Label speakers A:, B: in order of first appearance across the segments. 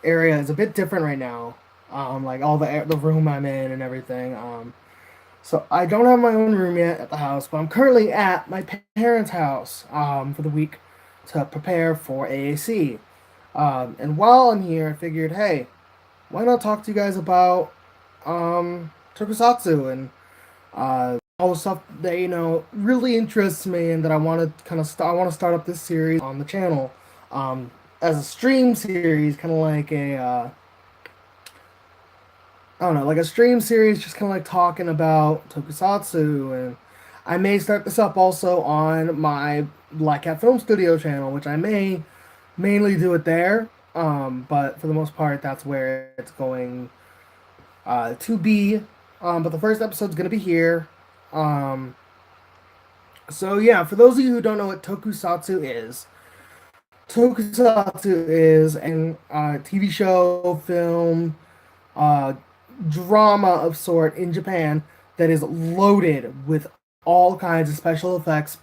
A: area is a bit different right now. Like all the room I'm in and everything. So I don't have my own room yet at the house, but I'm currently at my parents' house for the week to prepare for AAC. And while I'm here, I figured, hey, why not talk to you guys about Tokusatsu and all the stuff that really interests me and that I want to I want to start up this series on the channel um, as a stream series, kind of like a I don't know, like a stream series, just kind of like talking about Tokusatsu. And I may start this up also on my Black Cat Film Studio channel, which I may mainly do it there. But for the most part, that's where it's going to be. But the first episode's going to be here. Um, so yeah, for those of you who don't know what Tokusatsu is an TV show, film, uh, drama of sort in Japan that is loaded with all kinds of special effects,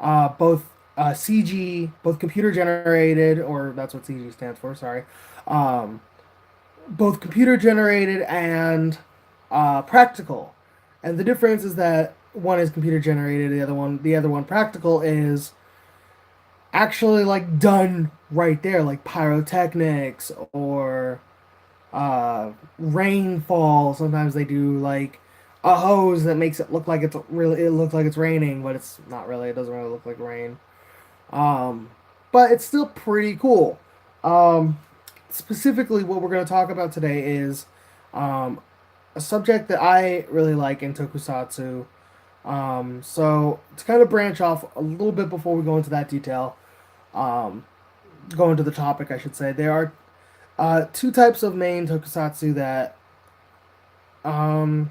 A: both CG, both computer generated, or that's what CG stands for. Sorry, um, both computer generated and practical. And the difference is that one is computer generated, the other one practical is actually like done right there, like pyrotechnics or rainfall. Sometimes they do like a hose that makes it look like it looks like it's raining, but it's not really. It doesn't really look like rain. Um, but it's still pretty cool. Um, Specifically, what we're going to talk about today is um, a subject that I really like in Tokusatsu. So to kind of branch off a little bit before we go into that detail, um, go into the topic, I should say, there are two types of main Tokusatsu um,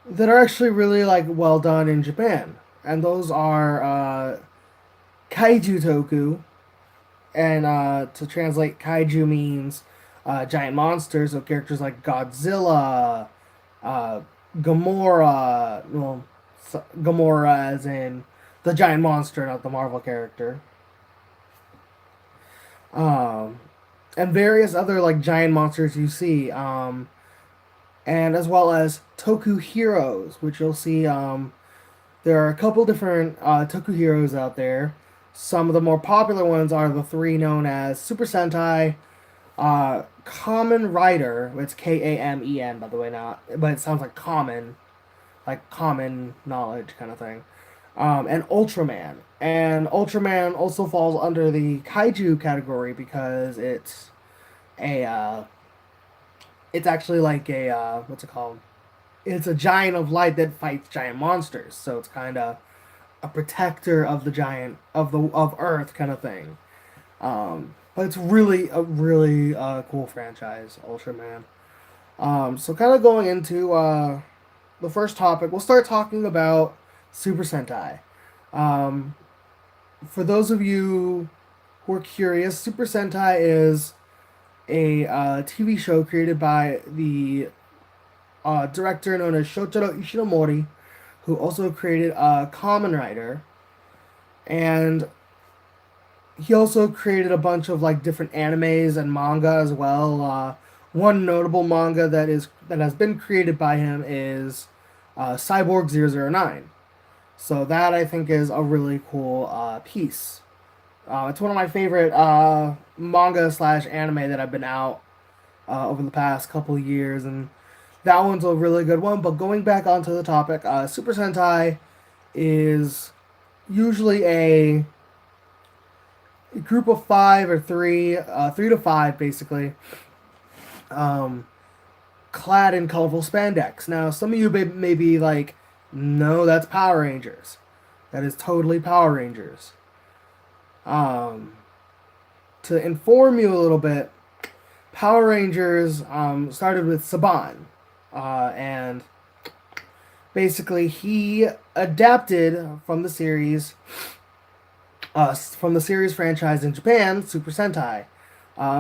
A: that are actually really like well done in Japan, and those are Kaiju Toku, and to translate, Kaiju means giant monsters, so characters like Godzilla, uh, Gamora, well, Gamora as in the giant monster, not the Marvel character, um, and various other like giant monsters you see, and as well as Toku Heroes, which you'll see. There are a couple different Toku Heroes out there. Some of the more popular ones are the three known as Super Sentai, Common Rider. It's Kamen, by the way, not, but it sounds like common knowledge kind of thing. And Ultraman. And Ultraman also falls under the kaiju category because a it's actually like a what's it called? It's a giant of light that fights giant monsters. So it's kind of a protector of the giant of Earth kind of thing. But it's really a really cool franchise, Ultraman. So kind of going into the first topic, we'll start talking about Super Sentai. Um, for those of you who are curious, Super Sentai is a TV show created by the director known as Shotaro Ishinomori, who also created Kamen Rider, and he also created a bunch of like different animes and manga as well. One notable manga that has been created by him is Cyborg 009. So that I think is a really cool piece. It's one of my favorite manga slash anime that have been out over the past couple of years, and that one's a really good one. But going back onto the topic, Super Sentai is usually a group of five or three to five basically, um, clad in colorful spandex. Now, some of you may be like, no, that's Power Rangers. That is totally Power Rangers. Um, to inform you a little bit, Power Rangers started with Saban, and basically he adapted from the series franchise in Japan, Super Sentai,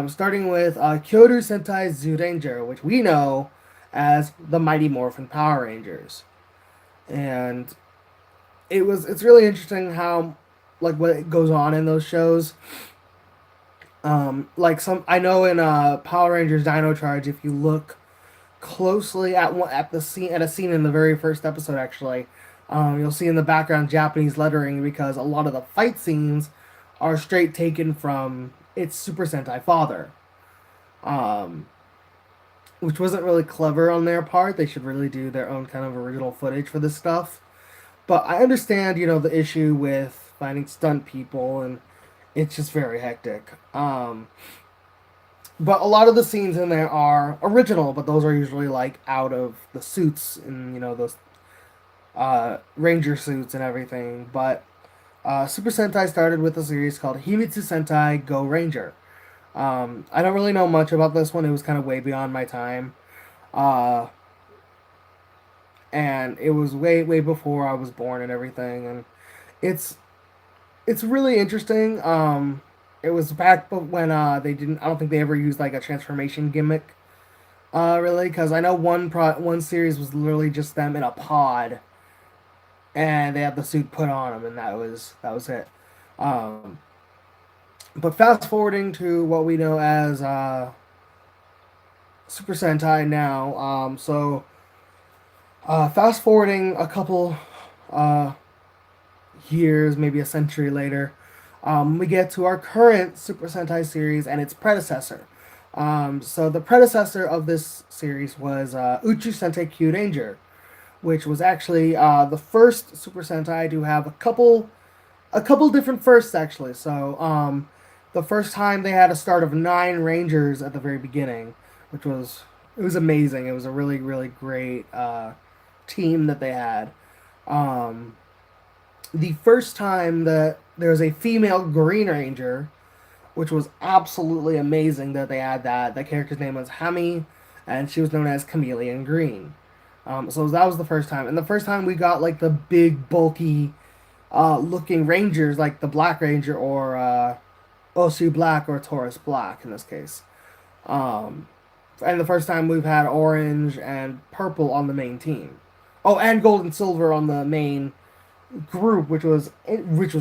A: starting with Kyoto Sentai Zyuranger, which we know as the Mighty Morphin Power Rangers, and it's really interesting how like what goes on in those shows. Like some, I know in Power Rangers Dino Charge, if you look closely at the scene at a scene in the very first episode, actually, you'll see in the background Japanese lettering because a lot of the fight scenes are straight taken from its Super Sentai father, um, which wasn't really clever on their part. They should really do their own kind of original footage for this stuff. But I understand, the issue with finding stunt people, and it's just very hectic. But a lot of the scenes in there are original, but those are usually like out of the suits and those ranger suits and everything. But Super Sentai started with a series called Himitsu Sentai Go Ranger. I don't really know much about this one. It was kind of way beyond my time, uh, and it was way before I was born and everything. And it's it's really interesting. It was back when they didn't. I don't think they ever used like a transformation gimmick. Really, because I know one series was literally just them in a pod, and they had the suit put on them, and that was it. Um, but fast forwarding to what we know as Super Sentai now. Fast forwarding a couple uh, years, maybe a century later, we get to our current Super Sentai series and its predecessor. So the predecessor of this series was Uchu Sentai Q Ranger, which was actually the first Super Sentai to have a couple different firsts actually. So the first time they had a start of 9 Rangers at the very beginning, which was it was amazing. It was a really great team that they had. Um, the first time that there was a female Green Ranger, which was absolutely amazing that they had that. That character's name was Hami, and she was known as Chameleon Green. So that was the first time, and the first time we got like the big, bulky, looking Rangers, like the Black Ranger or Osu Black or Taurus Black in this case. Um, and the first time we've had orange and purple on the main team. Oh, and gold and silver on the main group, which was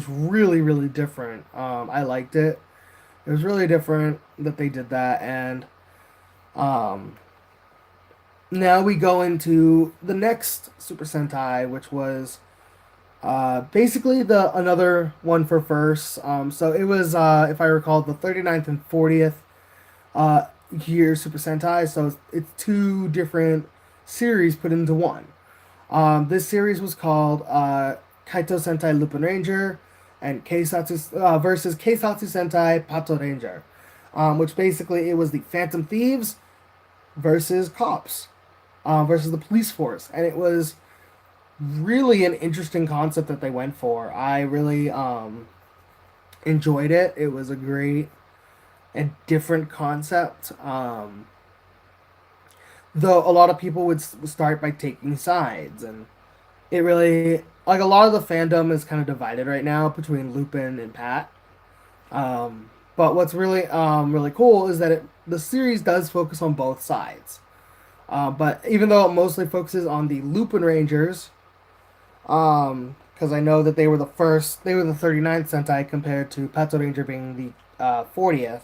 A: really different. I liked it. It was really different that they did that, and um, now we go into the next Super Sentai, which was basically the another one for first. So it was, if I recall, the 39th and 40th uh, year Super Sentai. So it's two different series put into one. This series was called Kaito Sentai Lupin Ranger and Keisatsu versus Keisatsu Sentai Pato Ranger, which basically it was the Phantom Thieves versus cops, versus the police force, and it was really an interesting concept that they went for. I really enjoyed it. It was a great and different concept. Though a lot of people would start by taking sides, and it really like a lot of the fandom is kind of divided right now between Lupin and Pat. But what's really cool is that the series does focus on both sides. But even though it mostly focuses on the Lupin Rangers, because I know that they were the 39th Sentai compared to Pato Ranger being the 40th.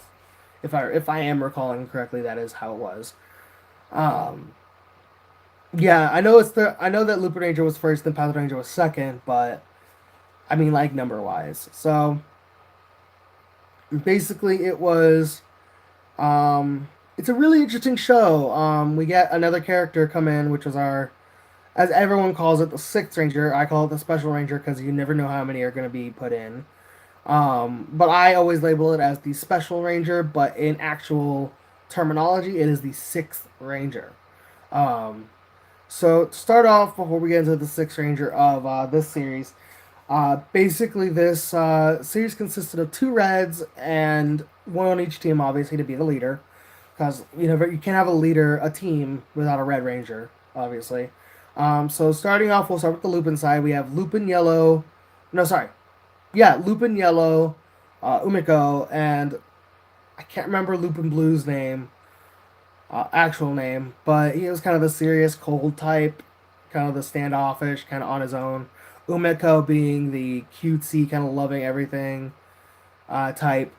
A: If I am recalling correctly, that is how it was. Um, yeah, I know that Lupin Ranger was first, then Pato Ranger was second, but I mean like number wise. So basically, it's a really interesting show. We get another character come in, which was our, as everyone calls it, the sixth ranger. I call it the special ranger because you never know how many are going to be put in. But I always label it as the special ranger, but in actual terminology, it is the sixth ranger. Um, so to start off, before we get into the sixth ranger of this series, basically this series consisted of 2 Reds and one on each team, obviously to be the leader, because you can't have a team without a Red Ranger, obviously. So starting off, we'll start with the Lupin side. We have Lupin Yellow. No, sorry. Yeah, Lupin Yellow, Umiko, and I can't remember Lupin Blue's name, actual name, but he was kind of the serious, cold type, kind of the standoffish, kind of on his own. Umeko being the cutesy, kind of loving everything type.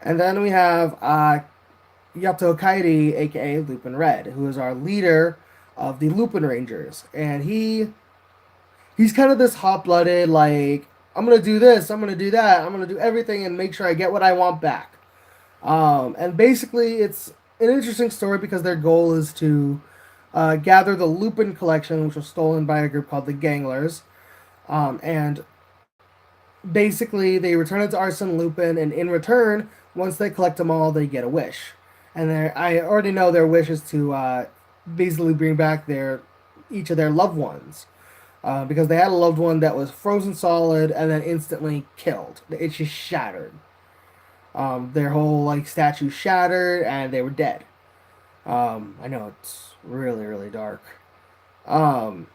A: And then we have Yato Kairi, aka Lupin Red, who is our leader of the Lupin Rangers. And he's kind of this hot blooded, like, I'm gonna do this, I'm gonna do that, I'm gonna do everything and make sure I get what I want back. And basically, it's an interesting story because their goal is to gather the Lupin collection, which was stolen by a group called the Ganglers. And basically, they return it to Arsene Lupin, and in return, once they collect them all, they get a wish. And I already know their wish is to basically bring back their each of their loved ones. Because they had a loved one that was frozen solid and then instantly killed. It just shattered. Their whole like statue shattered and they were dead. I know it's really really dark. Um,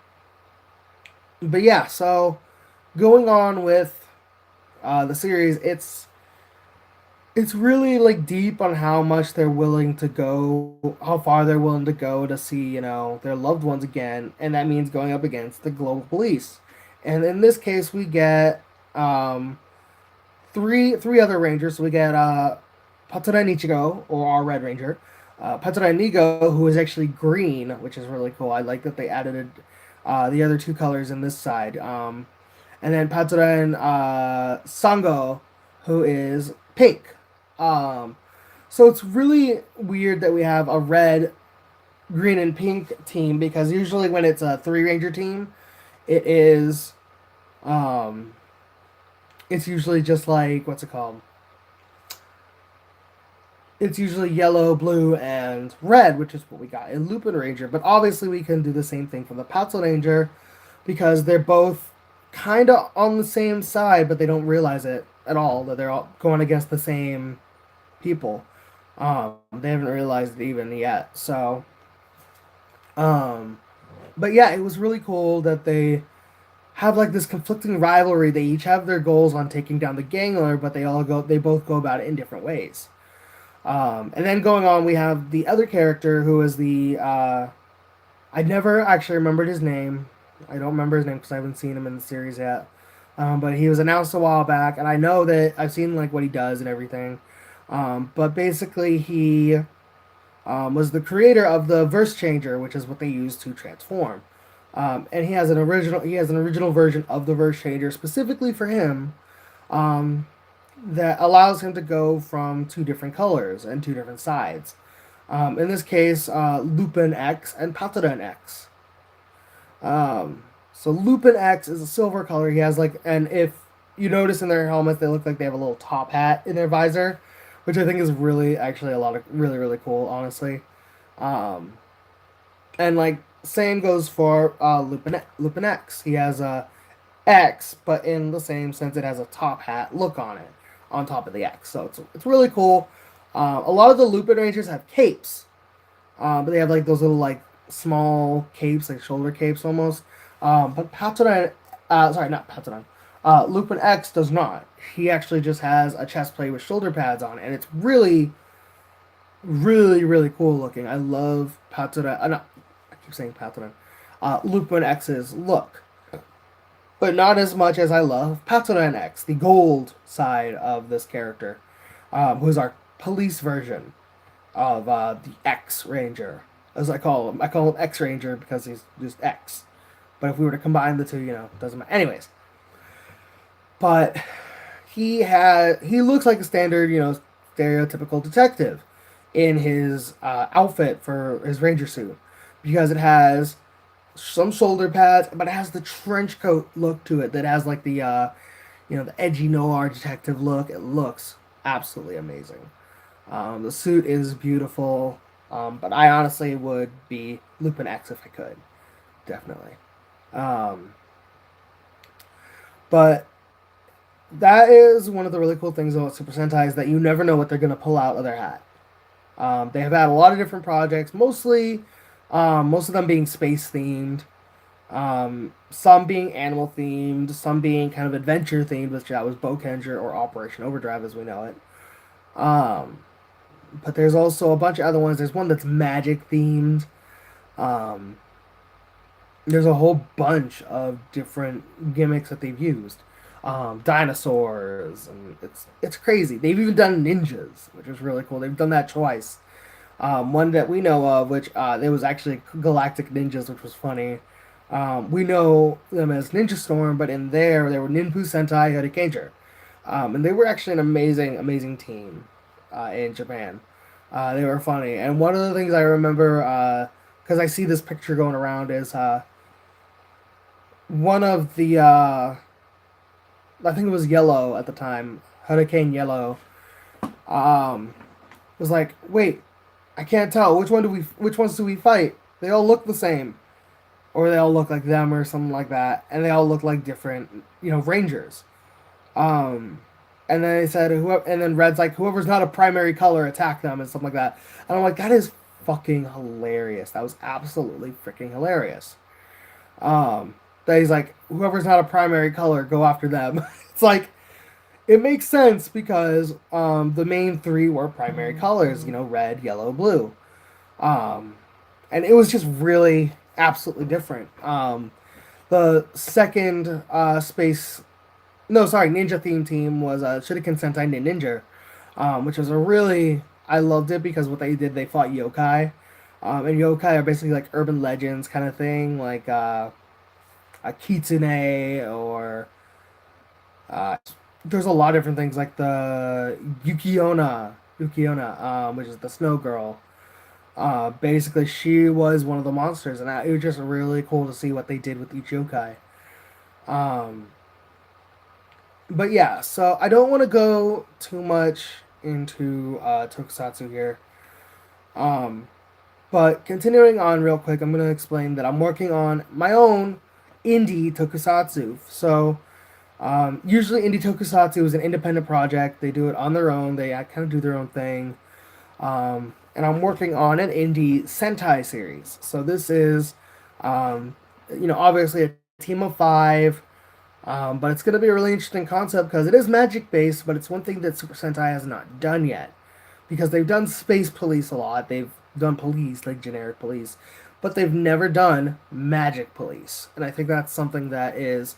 A: but yeah, so going on with the series, it's really like deep on how much they're willing to go, how far they're willing to go to see their loved ones again, and that means going up against the global police. And in this case, we get um, three other rangers. So we get Patora Nichigo, or our Red Ranger, Patora Nigo, who is actually green, which is really cool. I like that they added the other two colors in this side. And then Patora Sango, who is pink. Um, so it's really weird that we have a red, green, and pink team because usually when it's a three ranger team, it is um, it's usually just like what's it called? It's usually yellow, blue, and red, which is what we got in Lupin Ranger. But obviously, we can do the same thing for the Petzl Ranger because they're both kind of on the same side, but they don't realize it at all that they're all going against the same people. They haven't realized it even yet. So, um, but yeah, it was really cool that they have like this conflicting rivalry. They each have their goals on taking down the Gangler, but they both go about it in different ways. And then going on, we have the other character who is the I never actually remembered his name. I don't remember his name because I haven't seen him in the series yet. But he was announced a while back, and I know that I've seen like what he does and everything. But basically, he was the creator of the Verse Changer, which is what they use to transform. And he has an original version of the Verse Changer specifically for him. Um, that allows him to go from two different colors and two different sides. In this case, Lupin X and Patadan X. So Lupin X is a silver color. He has like, and if you notice in their helmets, they look like they have a little top hat in their visor, which I think is really actually a lot of really really cool, honestly. Um, and like same goes for Lupin X. He has a X, but in the same sense, it has a top hat look on it, on top of the X. So it's really cool. A lot of the Lupin Rangers have capes, but they have like those little like small capes, like shoulder capes almost. But sorry, not Patoran. Lupin X does not. He actually just has a chest plate with shoulder pads on, and it's really, really, really cool looking. I love Patoran. No, I keep saying Patoran. Lupin X's look, but not as much as I love Patoran X, the gold side of this character, who's our police version of the X Ranger, as I call him. I call him X Ranger because he's just X. But if we were to combine the two, it doesn't matter. Anyways, but he looks like a standard, stereotypical detective in his outfit for his ranger suit because it has some shoulder pads, but it has the trench coat look to it that has like the edgy noir detective look. It looks absolutely amazing. The suit is beautiful, but I honestly would be Lupin X if I could, definitely. Um, but that is one of the really cool things about Super Sentai is that you never know what they're gonna pull out of their hat. They have had a lot of different projects, mostly, most of them being space themed, some being animal themed, some being kind of adventure themed, which that was Bokenger or Operation Overdrive as we know it. Um, but there's also a bunch of other ones. There's one that's magic themed. Um, there's a whole bunch of different gimmicks that they've used. dinosaurs, and it's crazy. They've even done ninjas, which is really cool. They've done that twice. One that we know of, which there was actually galactic ninjas, which was funny. We know them as Ninja Storm, but in there they were Ninpu Sentai Hurricaneer. And they were actually an amazing, amazing team in Japan. They were funny, and one of the things I remember, because I see this picture going around, is one of the I think it was Yellow at the time, Hurricane Yellow, um, was like, wait, I can't tell which ones do we fight? They all look the same, or they all look like them, or something like that, and they all look like different, rangers. Um, and then they said whoever, and then Red's like, whoever's not a primary color, attack them and stuff like that. And I'm like, that is fucking hilarious. That was absolutely freaking hilarious. Um, that he's like, whoever's not a primary color, go after them. It's like, it makes sense because the main three were primary colors, red, yellow, blue. Um, and it was just really absolutely different. The second space, no, sorry, ninja theme team was Shuriken Sentai Ninja, which was a really, I loved it because what they did, they fought yokai. And yokai are basically like urban legends kind of thing, like a kitsune or uh, there's a lot of different things like the Yukiona, which is the snow girl. Basically, she was one of the monsters, and it was just really cool to see what they did with each yokai. Um, but yeah, so I don't want to go too much into Tokusatsu here. Um, but continuing on real quick, I'm going to explain that I'm working on my own indie Tokusatsu. So usually indie Tokusatsu is an independent project. They do it on their own. They kind of do their own thing. And I'm working on an indie Sentai series. So this is, obviously a team of five. But it's going to be a really interesting concept because it is magic based, but it's one thing that Super Sentai has not done yet. Because they've done Space Police a lot, they've done police, like generic police, but they've never done magic police. And I think that's something that is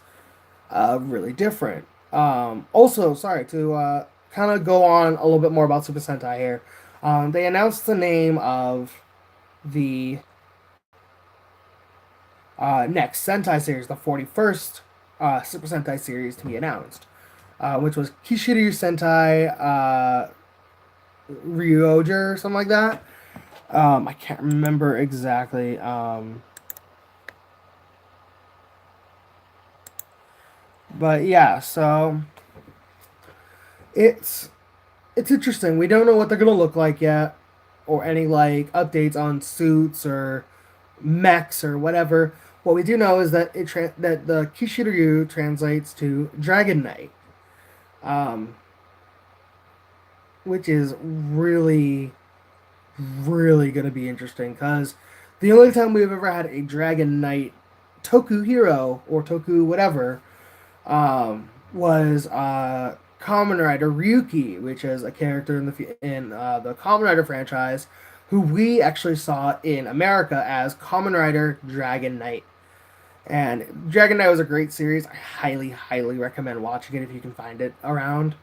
A: really different. Also, sorry, to kind of go on a little bit more about Super Sentai here. They announced the name of the next Sentai series, the 41st Super Sentai series to be announced, which was Kishiryu Sentai Ryoja or something like that. I can't remember exactly. But yeah, so it's it's interesting. We don't know what they're gonna look like yet, or any like updates on suits or mechs or whatever. What we do know is that that the Kishiryu translates to Dragon Knight, um, which is really, really gonna be interesting because the only time we've ever had a Dragon Knight Toku hero or Toku whatever was Kamen Rider Ryuki, which is a character in the Kamen Rider franchise, who we actually saw in America as Kamen Rider Dragon Knight. And Dragon Knight was a great series. I highly, highly recommend watching it if you can find it around.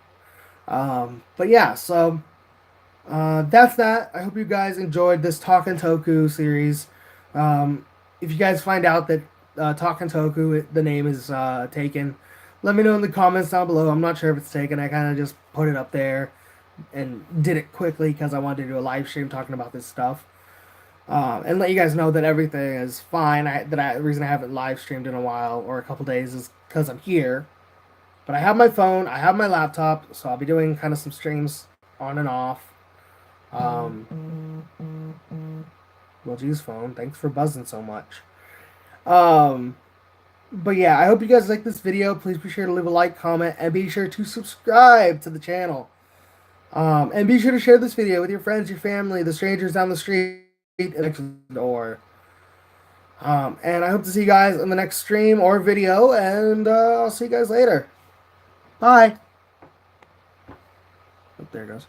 A: But yeah, so that's that. I hope you guys enjoyed this Talkin' Toku series. If you guys find out that Talkin' Toku, the name is taken, let me know in the comments down below. I'm not sure if it's taken. I kind of just put it up there and did it quickly because I wanted to do a live stream talking about this stuff. And let you guys know that everything is fine. The reason I haven't live streamed in a while or a couple days is because I'm here. But I have my phone, I have my laptop, so I'll be doing kind of some streams on and off. Well, geez, phone, thanks for buzzing so much. But yeah, I hope you guys like this video. Please be sure to leave a like, comment, and be sure to subscribe to the channel. And be sure to share this video with your friends, your family, the strangers down the street, and next door. And I hope to see you guys in the next stream or video, and I'll see you guys later. Bye. Oh, there it goes.